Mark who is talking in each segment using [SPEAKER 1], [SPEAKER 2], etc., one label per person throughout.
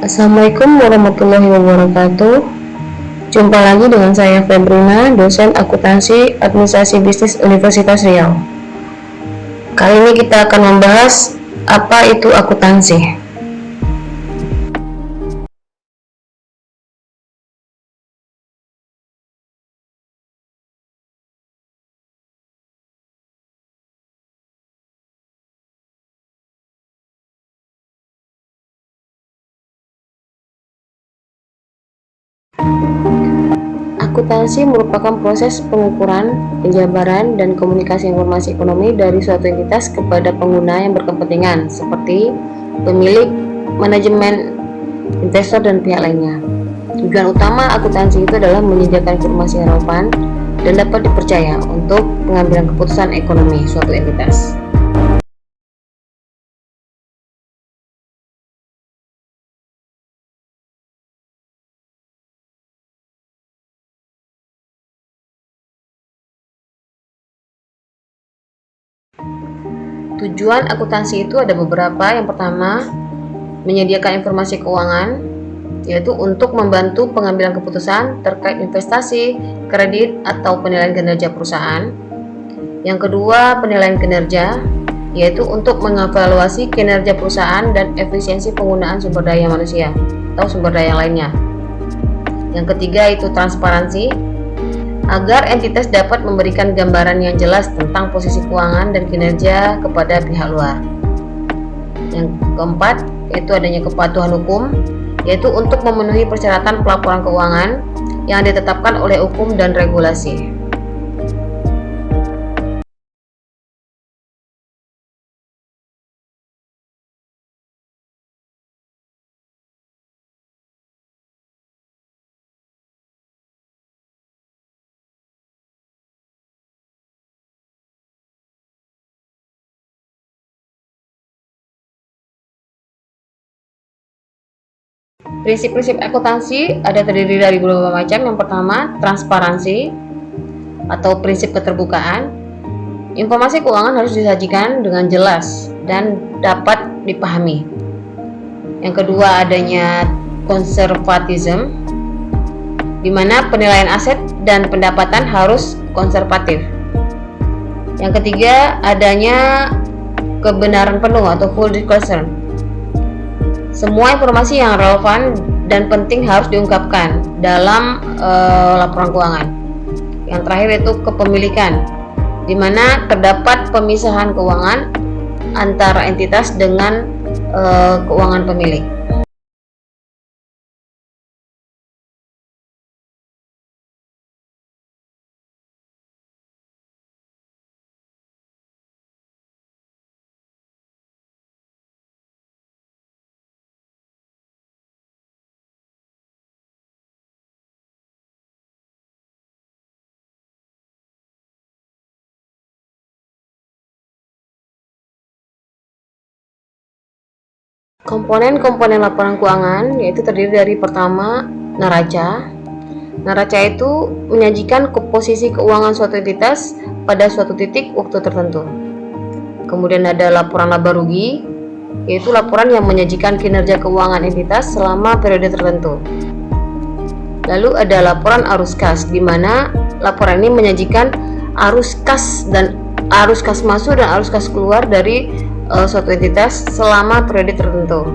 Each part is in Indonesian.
[SPEAKER 1] Assalamualaikum warahmatullahi wabarakatuh. Jumpa lagi dengan saya Febrina, dosen akuntansi administrasi bisnis Universitas Riau. Kali ini kita akan membahas apa itu akuntansi. Akuntansi merupakan proses pengukuran, penjabaran, dan komunikasi informasi ekonomi dari suatu entitas kepada pengguna yang berkepentingan, seperti pemilik, manajemen, investor, dan pihak lainnya. Tujuan utama akuntansi itu adalah menyediakan informasi yang relevan dan dapat dipercaya untuk pengambilan keputusan ekonomi suatu entitas. Tujuan akuntansi itu ada beberapa. Yang pertama, menyediakan informasi keuangan, yaitu untuk membantu pengambilan keputusan terkait investasi, kredit, atau penilaian kinerja perusahaan. Yang kedua, penilaian kinerja, yaitu untuk mengevaluasi kinerja perusahaan dan efisiensi penggunaan sumber daya manusia atau sumber daya lainnya. Yang ketiga itu transparansi, agar entitas dapat memberikan gambaran yang jelas tentang posisi keuangan dan kinerja kepada pihak luar. Yang keempat, yaitu adanya kepatuhan hukum, yaitu untuk memenuhi persyaratan pelaporan keuangan yang ditetapkan oleh hukum dan regulasi. Prinsip-prinsip akuntansi ada terdiri dari beberapa macam. Yang pertama, transparansi atau prinsip keterbukaan. Informasi keuangan harus disajikan dengan jelas dan dapat dipahami. Yang kedua, adanya konservatisme, di mana penilaian aset dan pendapatan harus konservatif. Yang ketiga, adanya kebenaran penuh atau full disclosure. Semua informasi yang relevan dan penting harus diungkapkan dalam laporan keuangan. Yang terakhir itu kepemilikan, di mana terdapat pemisahan keuangan antara entitas dengan keuangan pemilik. Komponen-komponen laporan keuangan yaitu terdiri dari pertama, neraca. Neraca itu menyajikan posisi keuangan suatu entitas pada suatu titik waktu tertentu. Kemudian ada laporan laba rugi, yaitu laporan yang menyajikan kinerja keuangan entitas selama periode tertentu. Lalu ada laporan arus kas, di mana laporan ini menyajikan arus kas masuk dan arus kas keluar dari suatu entitas selama periode tertentu.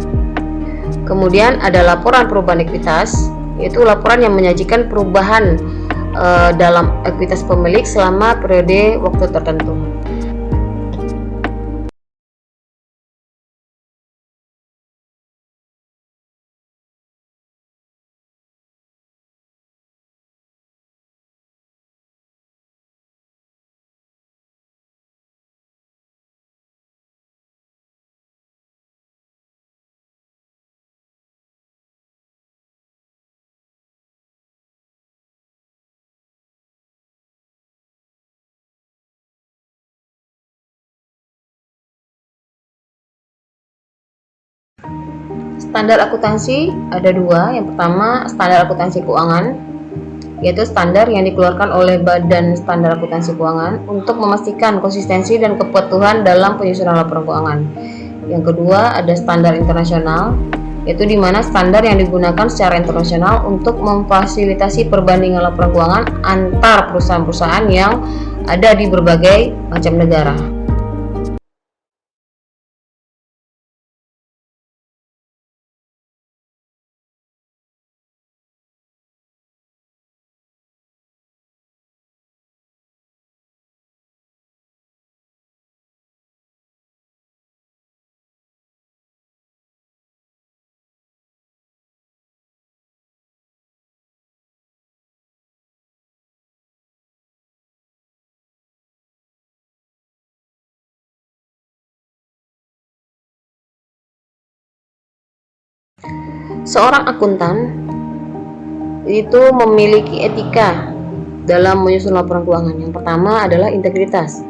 [SPEAKER 1] Kemudian ada laporan perubahan ekuitas, yaitu laporan yang menyajikan perubahan dalam ekuitas pemilik selama periode waktu tertentu. Standar akuntansi ada dua. Yang pertama, standar akuntansi keuangan, yaitu standar yang dikeluarkan oleh Badan Standar Akuntansi Keuangan untuk memastikan konsistensi dan kepatuhan dalam penyusunan laporan keuangan. Yang kedua, ada standar internasional, yaitu di mana standar yang digunakan secara internasional untuk memfasilitasi perbandingan laporan keuangan antar perusahaan-perusahaan yang ada di berbagai macam negara. Seorang akuntan itu memiliki etika dalam menyusun laporan keuangan. Yang pertama adalah integritas,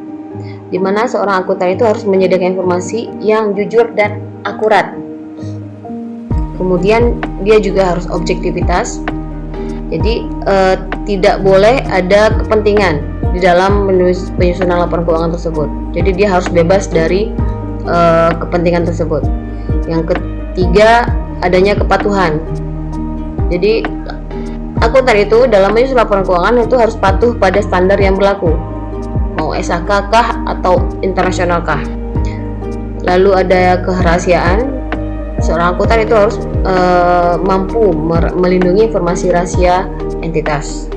[SPEAKER 1] di mana seorang akuntan itu harus menyediakan informasi yang jujur dan akurat. Kemudian dia juga harus objektivitas, jadi tidak boleh ada kepentingan di dalam penyusunan laporan keuangan tersebut. Jadi dia harus bebas dari kepentingan tersebut. Yang ketiga, adanya kepatuhan. Jadi akuntan itu dalam menyusun laporan keuangan itu harus patuh pada standar yang berlaku, mau SAK kah atau internasional kah. Lalu ada kerahasiaan. Seorang akuntan itu harus mampu melindungi informasi rahasia entitas.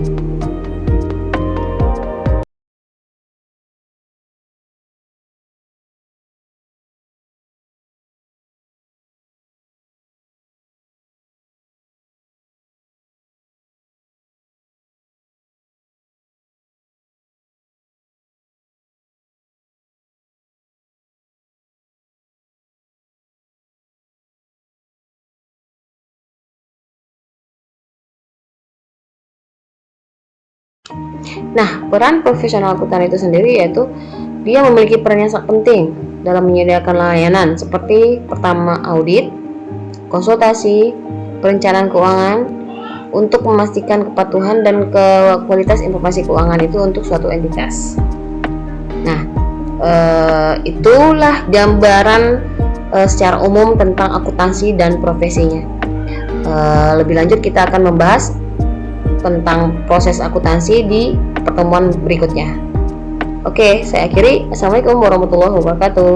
[SPEAKER 1] Nah, peran profesional akuntan itu sendiri yaitu dia memiliki peran yang sangat penting dalam menyediakan layanan seperti pertama audit, konsultasi, perencanaan keuangan untuk memastikan kepatuhan dan kualitas informasi keuangan itu untuk suatu entitas. Nah, itulah gambaran secara umum tentang akuntansi dan profesinya. Lebih lanjut kita akan membahas tentang proses akuntansi di pertemuan berikutnya. Oke, saya akhiri. Assalamualaikum warahmatullahi wabarakatuh.